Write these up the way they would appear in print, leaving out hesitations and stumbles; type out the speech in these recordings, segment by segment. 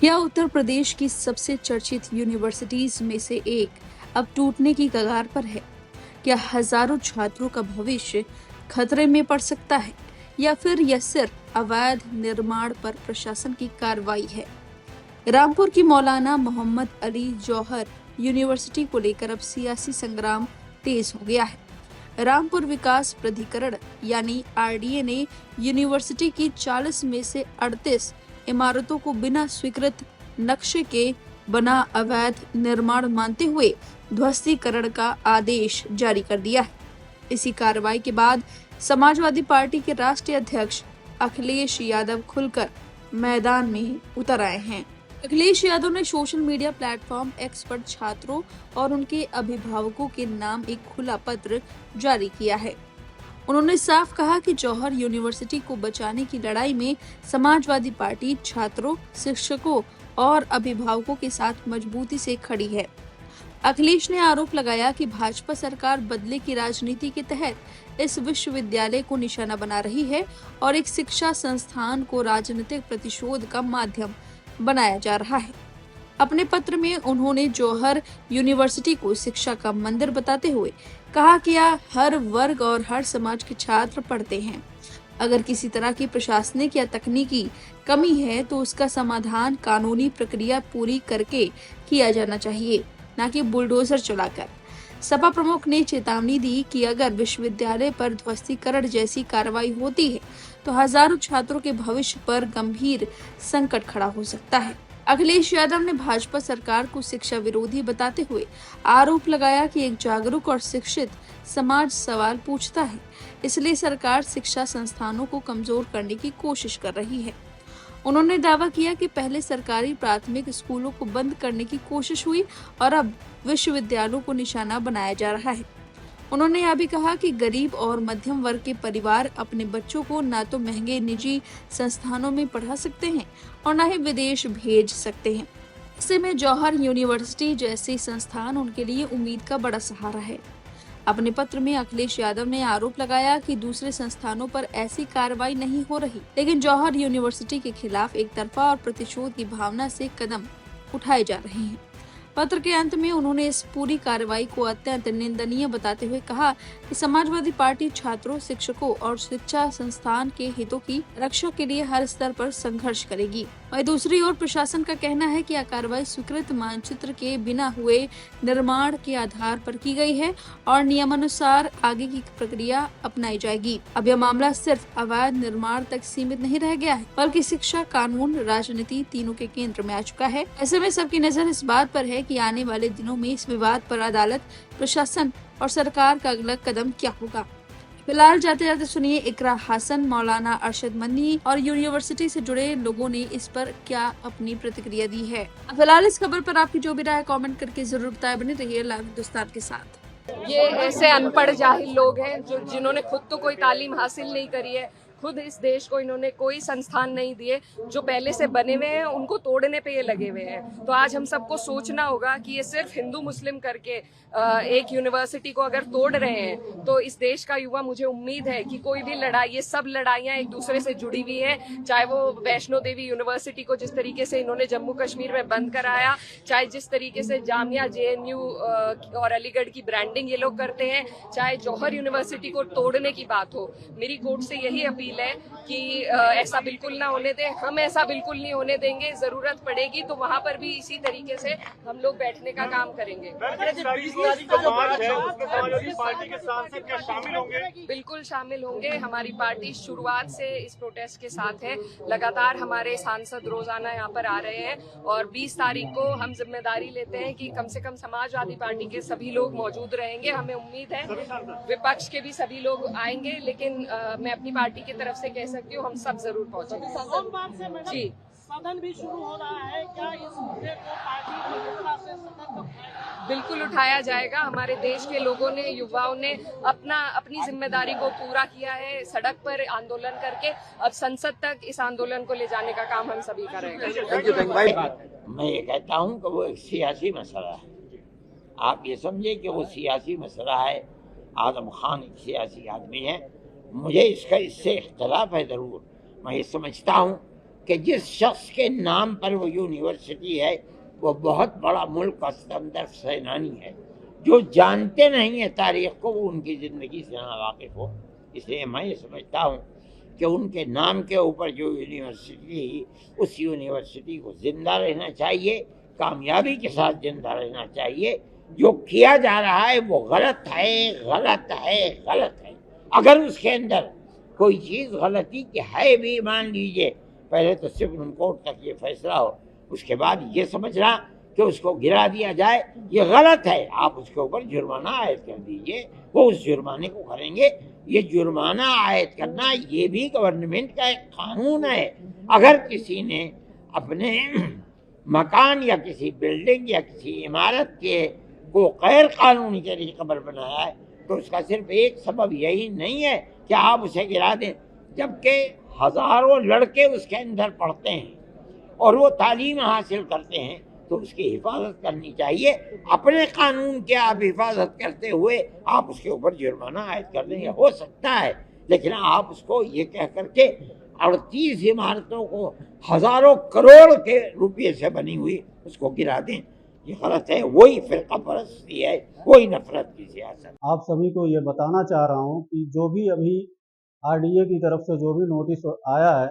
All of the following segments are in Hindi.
यह उत्तर प्रदेश की सबसे चर्चित यूनिवर्सिटीज में से एक अब टूटने की कगार पर है। क्या हजारों छात्रों का भविष्य खतरे में पड़ सकता है, या फिर यह सिर्फ अवैध निर्माण पर प्रशासन की कार्रवाई है? रामपुर की मौलाना मोहम्मद अली जौहर यूनिवर्सिटी को लेकर अब सियासी संग्राम तेज हो गया है। रामपुर विकास प्राधिकरण यानी आरडीए ने यूनिवर्सिटी की 40 में से 38 इमारतों को बिना स्वीकृत नक्शे के बना अवैध निर्माण मानते हुए ध्वस्तीकरण का आदेश जारी कर दिया है। इसी कार्रवाई के बाद समाजवादी पार्टी के राष्ट्रीय अध्यक्ष अखिलेश यादव खुलकर मैदान में उतर आए हैं। अखिलेश यादव ने सोशल मीडिया प्लेटफॉर्म एक्स पर छात्रों और उनके अभिभावकों के नाम एक खुला पत्र जारी किया है। उन्होंने साफ कहा कि जौहर यूनिवर्सिटी को बचाने की लड़ाई में समाजवादी पार्टी छात्रों, शिक्षकों और अभिभावकों के साथ मजबूती से खड़ी है। अखिलेश ने आरोप लगाया कि भाजपा सरकार बदले की राजनीति के तहत इस विश्वविद्यालय को निशाना बना रही है और एक शिक्षा संस्थान को राजनीतिक प्रतिशोध का माध्यम बनाया जा रहा है। अपने पत्र में उन्होंने जौहर यूनिवर्सिटी को शिक्षा का मंदिर बताते हुए कहा कि यहाँ हर वर्ग और हर समाज के छात्र पढ़ते हैं। अगर किसी तरह की प्रशासनिक या तकनीकी कमी है तो उसका समाधान कानूनी प्रक्रिया पूरी करके किया जाना चाहिए, न कि बुलडोजर चलाकर। सपा प्रमुख ने चेतावनी दी कि अगर विश्वविद्यालय पर ध्वस्तीकरण जैसी कार्रवाई होती है तो हजारों छात्रों के भविष्य पर गंभीर संकट खड़ा हो सकता है। अखिलेश यादव ने भाजपा सरकार को शिक्षा विरोधी बताते हुए आरोप लगाया कि एक जागरूक और शिक्षित समाज सवाल पूछता है, इसलिए सरकार शिक्षा संस्थानों को कमजोर करने की कोशिश कर रही है। उन्होंने दावा किया कि पहले सरकारी प्राथमिक स्कूलों को बंद करने की कोशिश हुई और अब विश्वविद्यालयों को निशाना बनाया जा रहा है। उन्होंने यह भी कहा कि गरीब और मध्यम वर्ग के परिवार अपने बच्चों को न तो महंगे निजी संस्थानों में पढ़ा सकते हैं और न ही विदेश भेज सकते हैं। ऐसे में जौहर यूनिवर्सिटी जैसे संस्थान उनके लिए उम्मीद का बड़ा सहारा है। अपने पत्र में अखिलेश यादव ने आरोप लगाया कि दूसरे संस्थानों पर ऐसी कार्रवाई नहीं हो रही, लेकिन जौहर यूनिवर्सिटी के खिलाफ एक तरफा और प्रतिशोध की भावना से कदम उठाए जा रहे हैं। पत्र के अंत में उन्होंने इस पूरी कार्रवाई को अत्यंत निंदनीय बताते हुए कहा कि समाजवादी पार्टी छात्रों, शिक्षकों और शिक्षा संस्थान के हितों की रक्षा के लिए हर स्तर पर संघर्ष करेगी। वहीं दूसरी ओर प्रशासन का कहना है कि यह कार्रवाई स्वीकृत मानचित्र के बिना हुए निर्माण के आधार पर की गई है और नियमानुसार आगे की प्रक्रिया अपनाई जाएगी। अब यह मामला सिर्फ अवैध निर्माण तक सीमित नहीं रह गया है, बल्कि शिक्षा, कानून, राजनीति तीनों के केंद्र में आ चुका है। ऐसे में सबकी नजर इस बात पर है कि आने वाले दिनों में इस विवाद पर अदालत, प्रशासन और सरकार का अगला कदम क्या होगा। फिलहाल जाते जाते सुनिए इकरा हसन, मौलाना अरशद मनी और यूनिवर्सिटी से जुड़े लोगों ने इस पर क्या अपनी प्रतिक्रिया दी है। फिलहाल इस खबर पर आपकी जो भी राय कमेंट करके जरूर बताएं। बने रहिए लाइव हिंदुस्तान के साथ। ये ऐसे अनपढ़ जाहिल लोग हैं जिन्होंने खुद तो कोई तालीम हासिल नहीं करी है, खुद इस देश को इन्होंने कोई संस्थान नहीं दिए, जो पहले से बने हुए हैं उनको तोड़ने पे ये लगे हुए हैं। तो आज हम सबको सोचना होगा कि ये सिर्फ हिंदू मुस्लिम करके एक यूनिवर्सिटी को अगर तोड़ रहे हैं तो इस देश का युवा, मुझे उम्मीद है कि कोई भी लड़ाई, ये सब लड़ाइयाँ एक दूसरे से जुड़ी हुई है। चाहे वो वैष्णो देवी यूनिवर्सिटी को जिस तरीके से इन्होंने जम्मू कश्मीर में बंद कराया, चाहे जिस तरीके से जामिया, JNU और अलीगढ़ की ब्रांडिंग ये लोग करते हैं, चाहे जौहर यूनिवर्सिटी को तोड़ने की बात हो। मेरी कोर्ट से यही अपील है कि ऐसा बिल्कुल ना होने दें। हम ऐसा बिल्कुल नहीं होने देंगे। जरूरत पड़ेगी तो वहाँ पर भी इसी तरीके से हम लोग बैठने का काम करेंगे। बिल्कुल शामिल होंगे। हमारी पार्टी शुरुआत से इस प्रोटेस्ट के साथ है। लगातार हमारे सांसद रोजाना यहाँ पर आ रहे हैं और 20 तारीख को हम जिम्मेदारी लेते हैं कि कम से कम समाजवादी पार्टी के सभी लोग मौजूद रहेंगे। हमें उम्मीद है विपक्ष के भी सभी लोग आएंगे, लेकिन मैं अपनी पार्टी की तरफ से कह सकती हूँ हम सब जरूर पहुँचेंगे। जी, सदन भी शुरू हो रहा है, क्या इस मुद्दे को पार्टी प्रमुखता से सदन उठाएगी? बिल्कुल उठाया जाएगा। हमारे देश के लोगों ने, युवाओं ने अपनी जिम्मेदारी को पूरा किया है, सड़क पर आंदोलन करके। अब संसद तक इस आंदोलन को ले जाने का काम हम सभी करेंगे। मैं ये कहता हूँ कि वो एक सियासी मसला है। आप ये समझे कि वो सियासी मसला है। आजम खान एक सियासी आदमी है। मुझे इससे इख्तलाफ है ज़रूर। मैं ये समझता हूँ कि जिस शख्स के नाम पर वो यूनिवर्सिटी है वो बहुत बड़ा मुल्क का सिकंदर सेनानी है, जो जानते नहीं है तारीख को वो उनकी ज़िंदगी से ना वाकिफ़ हो। इसलिए मैं ये समझता हूँ कि उनके नाम के ऊपर जो यूनिवर्सिटी, उस यूनिवर्सिटी को ज़िंदा रहना चाहिए, कामयाबी के साथ ज़िंदा रहना चाहिए। जो किया जा रहा है वो गलत है, गलत है, गलत है। अगर उसके अंदर कोई चीज़ गलती की है भी, मान लीजिए पहले तो सुप्रीम कोर्ट तक ये फैसला हो, उसके बाद ये समझना कि उसको गिरा दिया जाए, ये गलत है, आप उसके ऊपर जुर्माना आयद कर दीजिए, वो उस जुर्माने को करेंगे। ये जुर्माना आयद करना ये भी गवर्नमेंट का एक कानून है। अगर किसी ने अपने मकान या किसी बिल्डिंग या किसी इमारत के को गैर कानूनी तरीके पर बनाया है तो उसका सिर्फ एक सबब यही नहीं है कि आप उसे गिरा दें, जबकि हज़ारों लड़के उसके अंदर पढ़ते हैं और वो तालीम हासिल करते हैं, तो उसकी हिफाजत करनी चाहिए। अपने कानून की आप हिफाजत करते हुए आप उसके ऊपर जुर्माना आयद कर देंगे, हो सकता है, लेकिन आप उसको ये कह करके 38 इमारतों को हज़ारों करोड़ के रुपये से बनी हुई उसको गिरा दें, ये गलत है। वही फ़िरका परस्ती है, वही नफरत की सियासत। आप सभी को ये बताना चाह रहा हूँ कि जो भी अभी आरडीए की तरफ से जो भी नोटिस आया है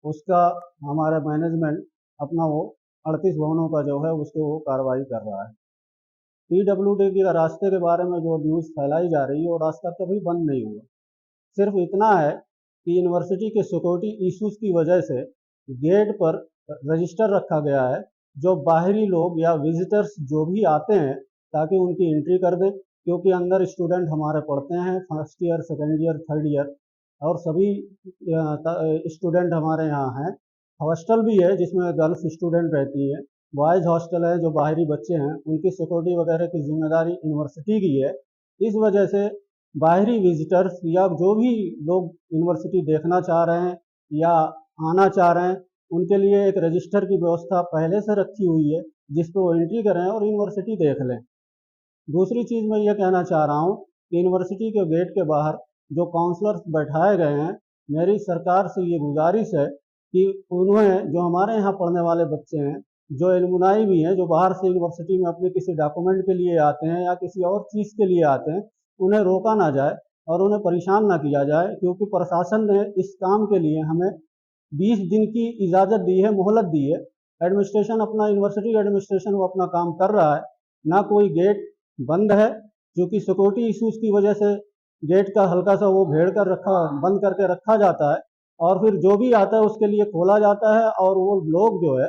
उसका हमारा मैनेजमेंट अपना वो 38 भवनों का जो है उसके वो कार्रवाई कर रहा है। पीडब्ल्यूडी के रास्ते के बारे में जो न्यूज़ फैलाई जा रही है वो रास्ता कभी बंद नहीं हुआ। सिर्फ इतना है कि यूनिवर्सिटी के सिक्योरिटी इश्यूज की वजह से गेट पर रजिस्टर रखा गया है, जो बाहरी लोग या विजिटर्स जो भी आते हैं ताकि उनकी एंट्री कर दें, क्योंकि अंदर स्टूडेंट हमारे पढ़ते हैं, first year, second year, third year, और सभी स्टूडेंट हमारे यहाँ हैं। हॉस्टल भी है जिसमें गर्ल्स स्टूडेंट रहती है, बॉयज़ हॉस्टल है, जो बाहरी बच्चे हैं उनकी सिक्योरिटी वगैरह की जिम्मेदारी यूनिवर्सिटी की है। इस वजह से बाहरी विजिटर्स या जो भी लोग यूनिवर्सिटी देखना चाह रहे हैं या आना चाह रहे हैं, उनके लिए एक रजिस्टर की व्यवस्था पहले से रखी हुई है जिस पर वो एंट्री करें और यूनिवर्सिटी देख लें। दूसरी चीज़ मैं ये कहना चाह रहा हूँ कि यूनिवर्सिटी के गेट के बाहर जो काउंसलर्स बैठाए गए हैं, मेरी सरकार से ये गुजारिश है कि उन्हें, जो हमारे यहाँ पढ़ने वाले बच्चे हैं, जो एलुमनाई भी हैं, जो बाहर से यूनिवर्सिटी में अपने किसी डॉक्यूमेंट के लिए आते हैं या किसी और चीज़ के लिए आते हैं, उन्हें रोका ना जाए और उन्हें परेशान ना किया जाए, क्योंकि प्रशासन ने इस काम के लिए हमें 20 दिन की इजाज़त दी है, मोहलत दी है। एडमिनिस्ट्रेशन अपना, यूनिवर्सिटी एडमिनिस्ट्रेशन वो अपना काम कर रहा है, ना कोई गेट बंद है, क्योंकि सिक्योरिटी इश्यूज की वजह से गेट का हल्का सा वो बंद करके रखा जाता है और फिर जो भी आता है उसके लिए खोला जाता है और वो लोग जो है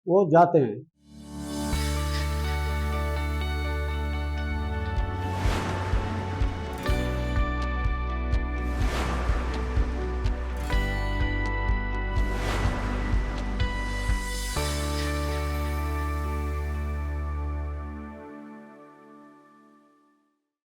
वो जाते हैं।